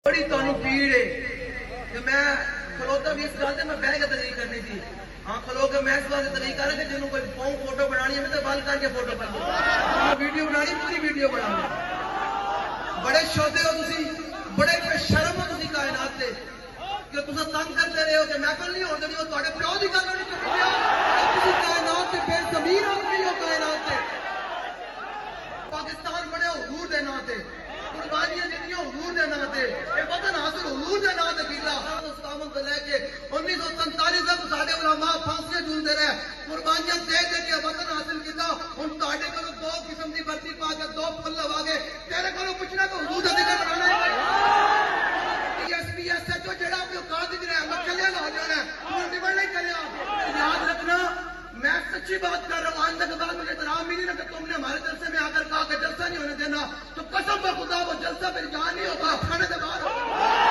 بڑی تانوں پیڑ ہے کہ میں کھلوتا بھی اس گل سے میں بہ کے تقریر کرنی تھی. ہاں کھلو کے میں اس واسطے تقریر کر رہا کہ جنہوں کوئی پاؤں فوٹو بنانی ہے تو بند کر کے فوٹو بنا ویڈیو بنانی پوری ویڈیو بنا. بڑے شودے ہو تسی, بڑے بے شرم ہو تسی کائنات سے کہ تسا تنگ کرتے رہے ہو کہ محفل نہیں ہونے ہو تھوڑے پیو کی گل نہیں کرتے تسی کائنات سے بے ضمیر آدمی ہو. کائنات سے پاکستان بڑے حضور دے نام تے قربانیاں دیتی حضور دے نام تے یہ وطن حاصل حضور دے نام تے کیتا. اسلام کو لے کے 1947 تک سارے علماء پھانسیاں جھولتے رہے, قربانیاں دے دے کے وطن حاصل کیتا. ہن تہاڈے کولوں دو قسم دی برتی پا کے دو پھل لوا گے تیرے کولوں پوچھنا کہ حضور دا ذکر بنانا ہے. S P S H O جڑا اپنے اوقات وچ رہے میں چلے نہ ہو جانا تو نمبر نہیں کریا. یاد رکھنا میں سچی بات کر رہا ہوں. آج تک بعد مجھے احترام بھی نہیں نا کہ تم نے ہمارے جلسے میں آ کر کہا کہ جلسہ نہیں ہونے دینا, تو قسم بخدا وہ جلسہ پھر جہاں نہیں ہوتا.